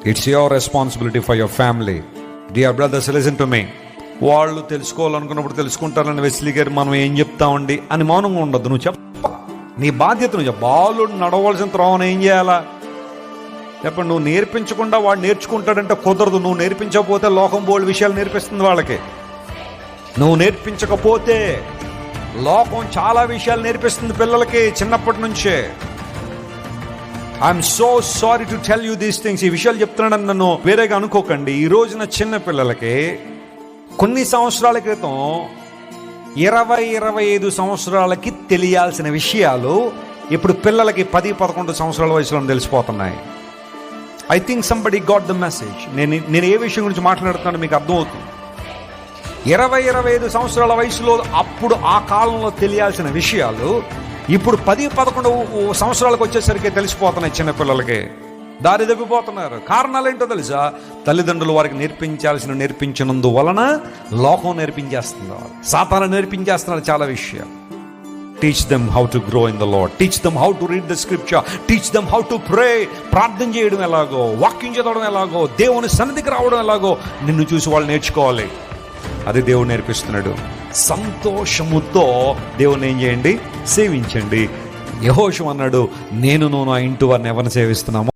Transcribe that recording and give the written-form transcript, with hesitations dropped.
It's your responsibility for your family. Dear brothers, listen to me. వాళ్ళు తెలుసుకోవాలనుకున్నప్పుడు తెలుసుకుంటారని Wesley గారు మనం ఏం చెప్తామండి అని మౌనంగా ఉండద్దు. నువ్వు చెప్ప, నీ బాధ్యత నువ్వు చెప్ప. బాలుడు నడవలసిన త్రోవను ఏం చేయాలా చెప్పండి. నువ్వు నేర్పించకుండా వాడు నేర్చుకుంటాడంటే కుదరదు. నువ్వు నేర్పించకపోతే లోకం బోల్డ్ విషయాలు నేర్పిస్తుంది వాళ్ళకి. నువ్వు నేర్పించకపోతే లోకం చాలా విషయాలు నేర్పిస్తుంది పిల్లలకి చిన్నప్పటి నుంచే. I'm so sorry to tell you these things. ఈ విషయాలు చెప్తున్నాడని నన్ను వేరేగా అనుకోకండి. ఈ రోజున చిన్న పిల్లలకి కొన్ని సంవత్సరాల క్రితం 20-25 సంవత్సరాలకి తెలియాల్సిన విషయాలు ఇప్పుడు పిల్లలకి 10-11 సంవత్సరాల వయసులో తెలిసిపోతున్నాయి. I think somebody got the message. నేను ఏ విషయం గురించి మాట్లాడుతున్నానో మీకు అర్థమవుతుంది. 20-25 సంవత్సరాల వయసులో అప్పుడు ఆ కాలంలో తెలియాల్సిన విషయాలు ఇప్పుడు 10-11 సంవత్సరాలకు వచ్చేసరికి తెలిసిపోతున్నాయి చిన్నపిల్లలకి. దారి తప్పిపోతున్నారు. కారణాలు ఏంటో తెలుసా? తల్లిదండ్రులు వారికి నేర్పించినందు వలన లోకం నేర్పించేస్తుంది. సాతాను నేర్పించేస్తున్నారు చాలా విషయాలు. Teach them how to grow in the lord. Teach them how to read the scripture. Teach them how to pray. ప్రార్థన చేయడం ఎలాగో, వాక్యం చదవడం ఎలాగో, దేవుని సన్నిధికి రావడం ఎలాగో నిన్ను చూసి వాళ్ళు నేర్చుకోవాలి. అది దేవుడు నేర్పిస్తున్నాడు. సంతోషముతో దేవుని ఏం చేయండి? సేవించండి. యెహోషువ అన్నాడు, నేను నా ఇంటి వారిని ఎవరిని సేవిస్తున్నామో